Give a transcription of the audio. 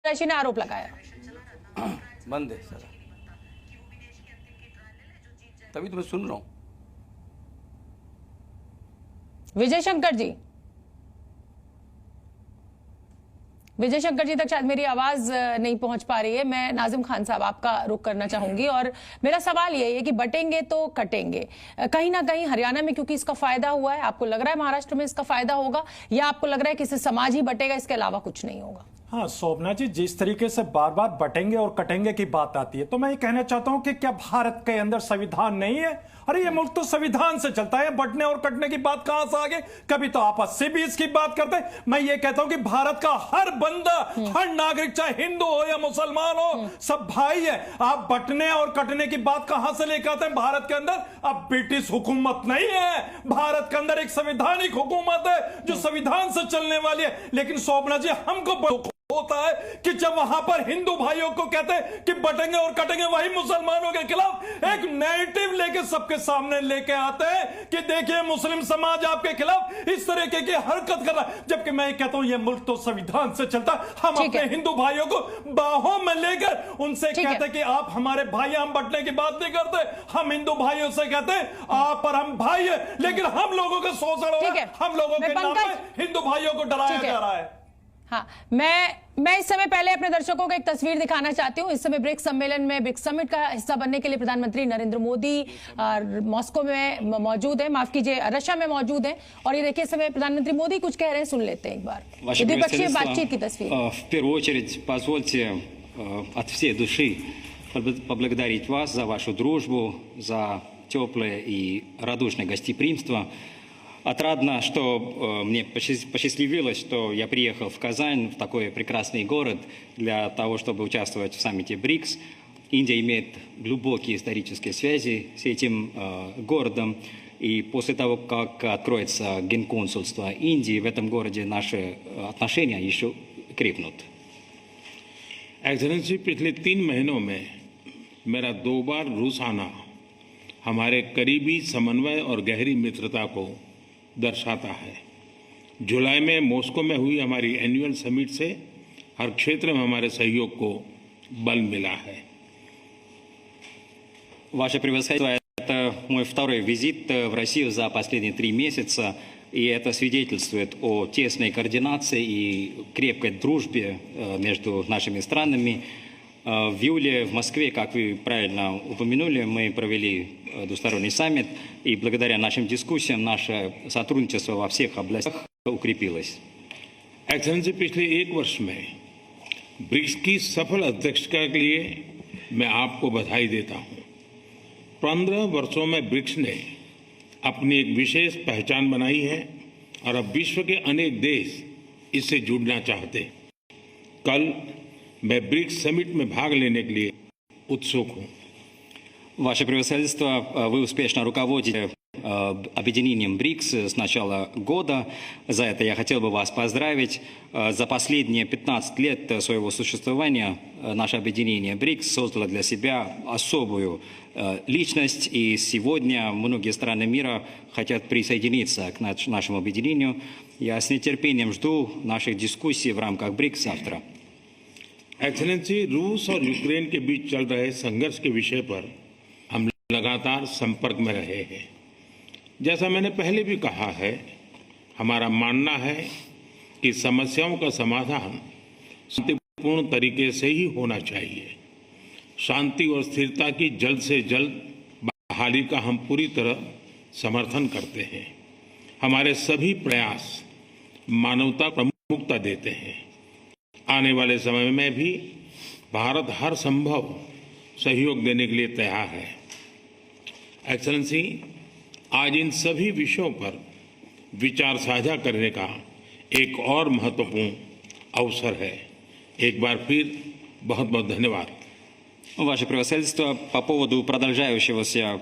ऋषि ने आरोप लगाया। बंद है सर, तभी तो मैं सुन रहा हूं। विजय शंकर जी तक शायद मेरी आवाज नहीं पहुंच पा रही है। मैं नाजिम खान साहब आपका रुख करना चाहूंगी और मेरा सवाल यही है कि बटेंगे तो कटेंगे। कहीं ना कहीं हरियाणा में क्योंकि इसका फायदा हुआ है, आपको लग रहा है महाराष्ट्र में इसका फायदा होगा, या आपको लग रहा है कि इससे समाज ही बटेगा, इसके अलावा कुछ नहीं होगा? हाँ शोभना जी, जिस तरीके से बार बार बटेंगे और कटेंगे की बात आती है, तो मैं ये कहना चाहता हूं कि क्या भारत के अंदर संविधान नहीं है? अरे ये मुल्क तो संविधान से चलता है, बटने और कटने की बात कहां से आ गई? कभी तो आप 80 20 की बात करते हैं। मैं ये कहता हूं कि भारत का हर बंदा, हर नागरिक, चाहे हिंदू हो या मुसलमान हो, सब भाई है। आप बटने और कटने की बात कहां से लेकर आते हैं? भारत के अंदर अब ब्रिटिश हुकूमत नहीं है, भारत के अंदर एक संवैधानिक हुकूमत है जो संविधान से चलने वाली है। लेकिन शोभना जी, हमको होता है कि जब वहां पर हिंदू भाइयों को कहते हैं कि बटेंगे और कटेंगे, वही मुसलमानों के खिलाफ एक नैरेटिव लेके सबके सामने लेके आते हैं कि देखिए मुस्लिम समाज आपके खिलाफ इस तरीके की हरकत कर रहा है। जबकि मैं कहता हूं ये मुल्क तो संविधान से चलता है। हम अपने हिंदू भाइयों को बाहों में लेकर उनसे कहते कि आप हमारे भाई, हम बटने की बात नहीं करते। हम हिंदू भाइयों से कहते हैं आप और हम भाई है, लेकिन हम लोगों का शोषण हो रहा है, हम लोगों के नाम पे हिंदू भाइयों को डराया जा रहा है। हाँ, मैं इस समय पहले अपने दर्शकों को एक तस्वीर दिखाना चाहती हूँ। इस समय ब्रिक्स सम्मेलन में, ब्रिक्स समिट का हिस्सा बनने के लिए प्रधानमंत्री नरेंद्र मोदी मॉस्को में मौजूद है, माफ कीजिए रशिया में मौजूद है। और ये देखिए, इस समय प्रधानमंत्री मोदी कुछ कह रहे हैं, सुन लेते हैं एक बार द्विपक्षीय बातचीत की तस्वीर। В первую очередь позвольте от всей души поблагодарить вас за вашу дружбу, за теплое и радушное гостеприимство. Отрадно, что мне посчастливилось, что я приехал в Казань, в такой прекрасный город, для того, чтобы участвовать в саммите БРИКС. Индия имеет глубокие исторические связи с этим городом. И после того, как откроется генконсульство Индии, в этом городе наши отношения еще крепнут. एक्सेलेंसी, पिछले 3 महीनों में मेरा 2 बार रूस आना हमारे करीबी समन्वय और गहरी मित्रता को दर्शाता है। जुलाई में मॉस्को में हुई हमारी एनुअल समिट से हर क्षेत्र में हमारे सहयोग को बल मिला है। Ваше превосходительство, это мой второй визит в Россию за последние 3 месяца, и это свидетельствует о тесной координации и крепкой дружбе между нашими странами. В июле в Москве, как вы правильно упомянули, мы провели двусторонний саммит, и благодаря нашим дискуссиям наше сотрудничество во всех областях укрепилось. एक्सेलेंसी, पिछले 1 वर्ष में ब्रिक्स की सफल अध्यक्षता के लिए मैं आपको बधाई देता हूं। 15 वर्षों में ब्रिक्स ने अपनी एक विशेष पहचान बनाई है और अब विश्व के अनेक देश इससे जुड़ना चाहते हैं। कल मैं ब्रिक्स समिट में भाग लेने के लिए उत्सुक हूं। Ваше превосходительство, вы успешно руководите объединением БРИКС с начала года. За это я хотел бы вас поздравить. За последние 15 лет своего существования наше объединение БРИКС создало для себя особую личность, и сегодня многие страны мира хотят присоединиться к нашему объединению. Я с нетерпением жду наших дискуссий в рамках БРИКС завтра. एक्सेलेंसी, रूस और यूक्रेन के बीच चल रहे संघर्ष के विषय पर हम लगातार संपर्क में रहे हैं। जैसा मैंने पहले भी कहा है, हमारा मानना है कि समस्याओं का समाधान शांतिपूर्ण तरीके से ही होना चाहिए। शांति और स्थिरता की जल्द से जल्द बहाली का हम पूरी तरह समर्थन करते हैं। हमारे सभी प्रयास मानवता को प्रमुखता देते हैं। आने वाले समय में भी भारत हर संभव सहयोग देने के लिए तैयार है। एक्सेलेंसी, आज इन सभी विषयों पर विचार साझा करने का एक और महत्वपूर्ण अवसर है। एक बार फिर बहुत बहुत धन्यवाद। Ваше превосходительство, по поводу продолжающегося